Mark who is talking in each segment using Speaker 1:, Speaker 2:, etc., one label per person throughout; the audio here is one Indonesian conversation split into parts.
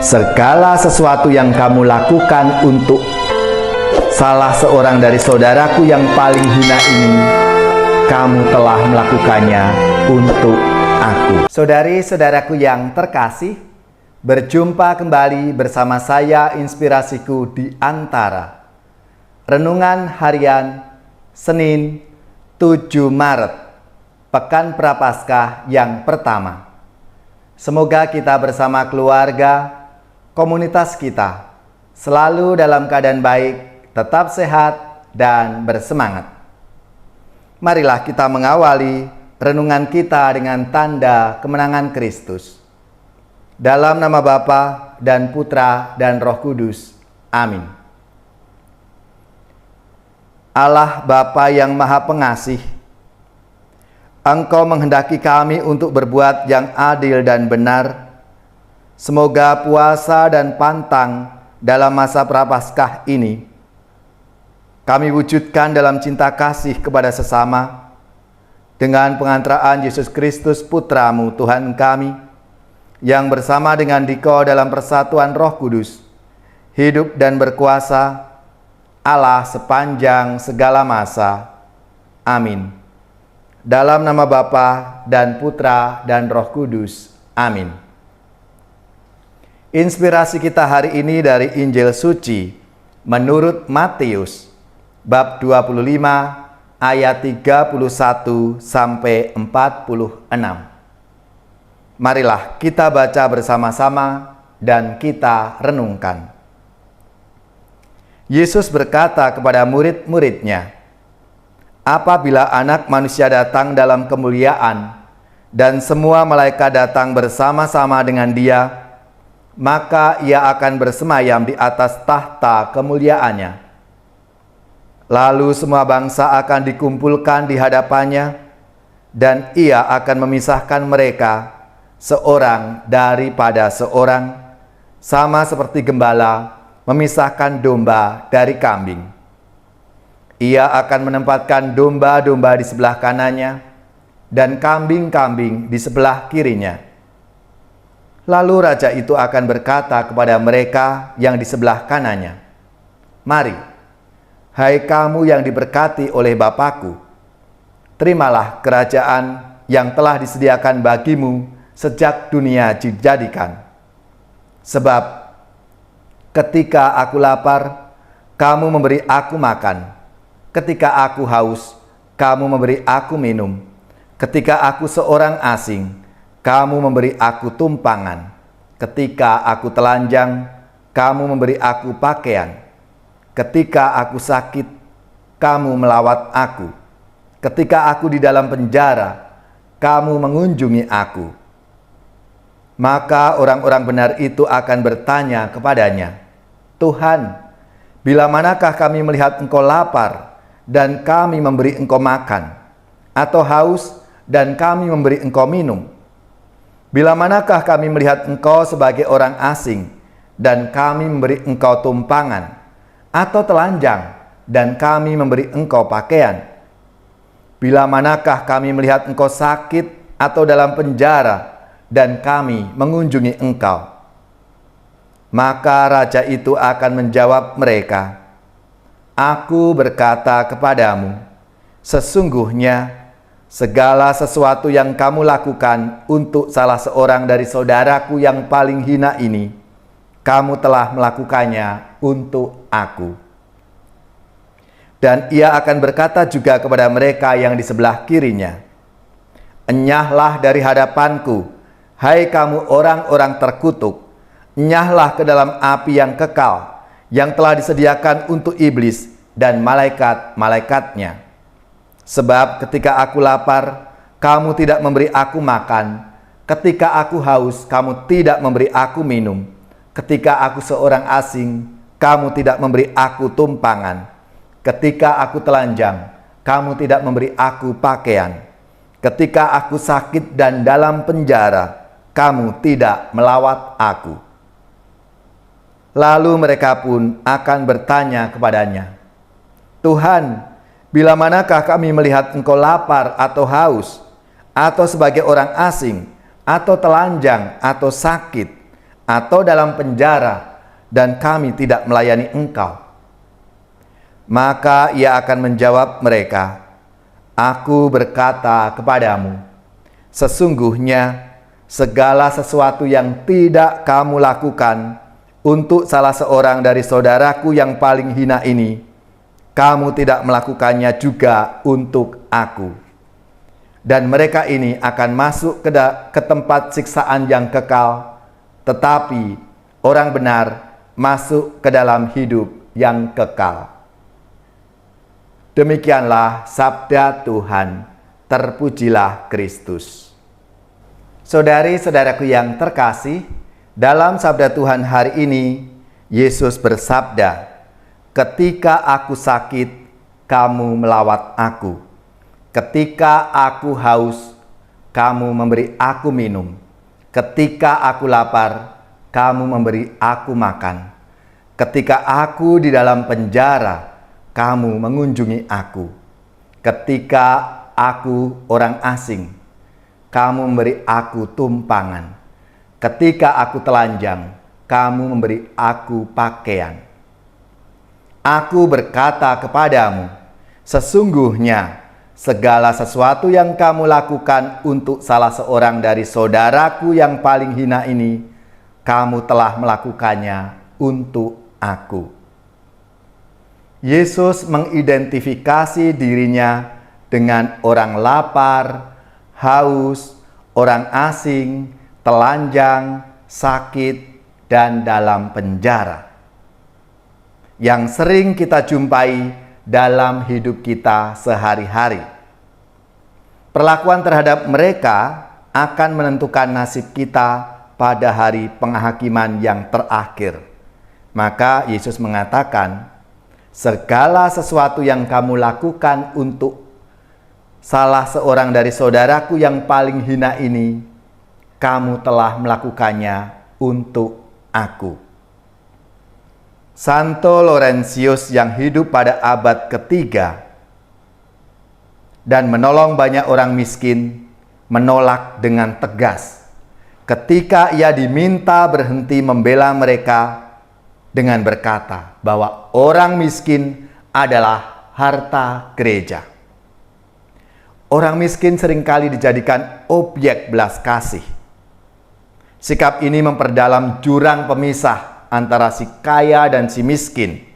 Speaker 1: segala sesuatu yang kamu lakukan untuk salah seorang dari saudaraku yang paling hina ini, kamu telah melakukannya untuk aku. Saudari-saudaraku yang terkasih, berjumpa kembali bersama saya Inspirasiku di Antara. Renungan harian Senin 7 Maret, Pekan Prapaskah yang pertama. Semoga kita bersama keluarga, komunitas kita, selalu dalam keadaan baik, tetap sehat, dan bersemangat. Marilah kita mengawali renungan kita dengan tanda kemenangan Kristus. Dalam nama Bapa dan Putra dan Roh Kudus. Amin. Allah Bapa yang Maha Pengasih, Engkau menghendaki kami untuk berbuat yang adil dan benar. Semoga puasa dan pantang dalam masa Prapaskah ini kami wujudkan dalam cinta kasih kepada sesama, dengan pengantaraan Yesus Kristus Putra-Mu Tuhan kami, yang bersama dengan Dikau dalam persatuan Roh Kudus, hidup dan berkuasa Allah sepanjang segala masa. Amin. Dalam nama Bapa dan Putra dan Roh Kudus. Amin. Inspirasi kita hari ini dari Injil Suci menurut Matius, bab 25 ayat 31 sampai 46. Marilah kita baca bersama-sama dan kita renungkan. Yesus berkata kepada murid-muridnya, "Apabila Anak Manusia datang dalam kemuliaan dan semua malaikat datang bersama-sama dengan Dia, maka Ia akan bersemayam di atas tahta kemuliaannya. Lalu semua bangsa akan dikumpulkan di hadapannya, dan Ia akan memisahkan mereka seorang daripada seorang, sama seperti gembala memisahkan domba dari kambing. Ia akan menempatkan domba-domba di sebelah kanannya dan kambing-kambing di sebelah kirinya. Lalu raja itu akan berkata kepada mereka yang di sebelah kanannya, 'Mari, hai kamu yang diberkati oleh Bapa-Ku, terimalah kerajaan yang telah disediakan bagimu sejak dunia dijadikan. Sebab ketika aku lapar, kamu memberi aku makan. Ketika aku haus, kamu memberi aku minum. Ketika aku seorang asing, kamu memberi aku tumpangan. Ketika aku telanjang, kamu memberi aku pakaian. Ketika aku sakit, kamu melawat aku. Ketika aku di dalam penjara, kamu mengunjungi aku.' Maka orang-orang benar itu akan bertanya kepadanya, 'Tuhan, bila manakah kami melihat Engkau lapar dan kami memberi Engkau makan, atau haus dan kami memberi Engkau minum? Bila manakah kami melihat Engkau sebagai orang asing dan kami memberi Engkau tumpangan, atau telanjang dan kami memberi Engkau pakaian? Bila manakah kami melihat Engkau sakit atau dalam penjara dan kami mengunjungi Engkau?' Maka raja itu akan menjawab mereka, 'Aku berkata kepadamu, sesungguhnya segala sesuatu yang kamu lakukan untuk salah seorang dari saudaraku yang paling hina ini, kamu telah melakukannya untuk aku.' Dan ia akan berkata juga kepada mereka yang di sebelah kirinya, 'Enyahlah dari hadapanku, hai kamu orang-orang terkutuk, enyahlah ke dalam api yang kekal, yang telah disediakan untuk iblis dan malaikat-malaikatnya. Sebab ketika aku lapar, kamu tidak memberi aku makan. Ketika aku haus, kamu tidak memberi aku minum. Ketika aku seorang asing, kamu tidak memberi aku tumpangan. Ketika aku telanjang, kamu tidak memberi aku pakaian. Ketika aku sakit dan dalam penjara, kamu tidak melawat aku.' Lalu mereka pun akan bertanya kepadanya, 'Tuhan, bila manakah kami melihat Engkau lapar atau haus, atau sebagai orang asing, atau telanjang, atau sakit, atau dalam penjara dan kami tidak melayani engkau?" Maka ia akan menjawab mereka, "Aku berkata kepadamu, sesungguhnya segala sesuatu yang tidak kamu lakukan untuk salah seorang dari saudaraku yang paling hina ini, kamu tidak melakukannya juga untuk aku." Dan mereka ini akan masuk ke tempat siksaan yang kekal, tetapi orang benar masuk ke dalam hidup yang kekal. Demikianlah sabda Tuhan. Terpujilah Kristus. Saudari-saudaraku yang terkasih, dalam sabda Tuhan hari ini, Yesus bersabda, "Ketika aku sakit, kamu melawat aku. Ketika aku haus, kamu memberi aku minum. Ketika aku lapar, kamu memberi aku makan. Ketika aku di dalam penjara, kamu mengunjungi aku. Ketika aku orang asing, kamu memberi aku tumpangan. Ketika aku telanjang, kamu memberi aku pakaian." Aku berkata kepadamu, sesungguhnya segala sesuatu yang kamu lakukan untuk salah seorang dari saudaraku yang paling hina ini, kamu telah melakukannya untuk aku. Yesus mengidentifikasi dirinya dengan orang lapar, haus, orang asing, telanjang, sakit, dan dalam penjara, yang sering kita jumpai dalam hidup kita sehari-hari. Perlakuan terhadap mereka akan menentukan nasib kita pada hari penghakiman yang terakhir. Maka Yesus mengatakan, segala sesuatu yang kamu lakukan untuk salah seorang dari saudaraku yang paling hina ini, kamu telah melakukannya untuk aku. Santo Laurentius yang hidup pada abad ketiga dan menolong banyak orang miskin, menolak dengan tegas ketika ia diminta berhenti membela mereka dengan berkata bahwa orang miskin adalah harta gereja. Orang miskin seringkali dijadikan objek belas kasih. Sikap ini memperdalam jurang pemisah antara si kaya dan si miskin.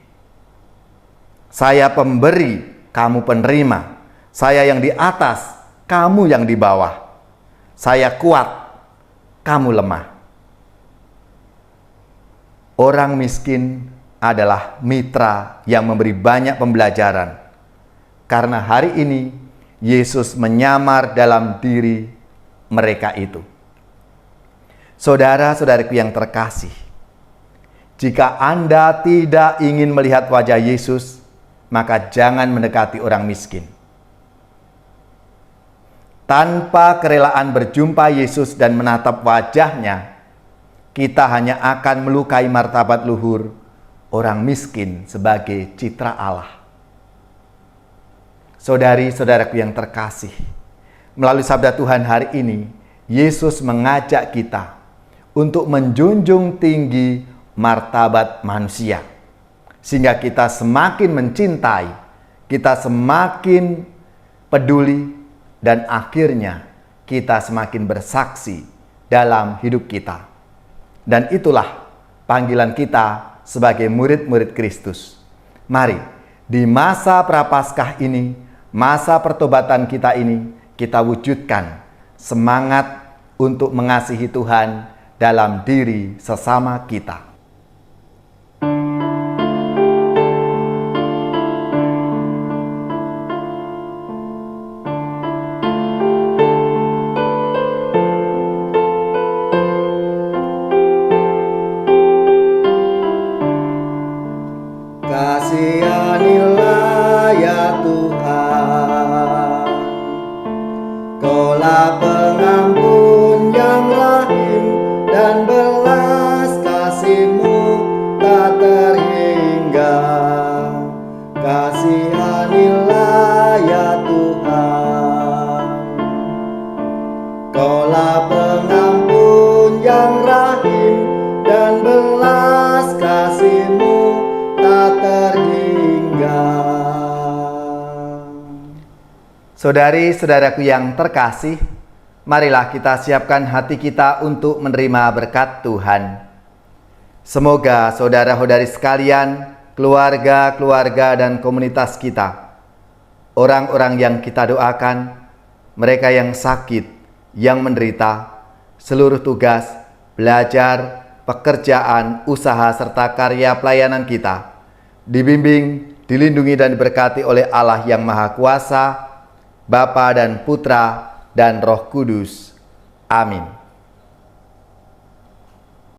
Speaker 1: Saya pemberi, kamu penerima. Saya yang di atas, kamu yang di bawah. Saya kuat, kamu lemah. Orang miskin adalah mitra yang memberi banyak pembelajaran. Karena hari ini Yesus menyamar dalam diri mereka itu. Saudara-saudariku yang terkasih, jika Anda tidak ingin melihat wajah Yesus, maka jangan mendekati orang miskin. Tanpa kerelaan berjumpa Yesus dan menatap wajahnya, kita hanya akan melukai martabat luhur orang miskin sebagai citra Allah. Saudari-saudaraku yang terkasih, melalui sabda Tuhan hari ini, Yesus mengajak kita untuk menjunjung tinggi martabat manusia, sehingga kita semakin mencintai, kita semakin peduli, dan akhirnya kita semakin bersaksi dalam hidup kita. Dan itulah panggilan kita sebagai murid-murid Kristus. Mari, di masa Prapaskah ini, masa pertobatan kita ini, kita wujudkan semangat untuk mengasihi Tuhan dalam diri sesama kita.
Speaker 2: Kasihanilah ya Tuhan, Kaulah pengampun yang rahim dan belas kasih Belas kasih-Mu tak terhingga.
Speaker 1: Saudari-saudaraku yang terkasih, marilah kita siapkan hati kita untuk menerima berkat Tuhan. Semoga saudara-saudari sekalian, keluarga-keluarga dan komunitas kita, orang-orang yang kita doakan, mereka yang sakit, yang menderita, seluruh tugas, belajar, pekerjaan, usaha, serta karya pelayanan kita, dibimbing, dilindungi dan diberkati oleh Allah yang Maha Kuasa, Bapa dan Putra dan Roh Kudus. Amin.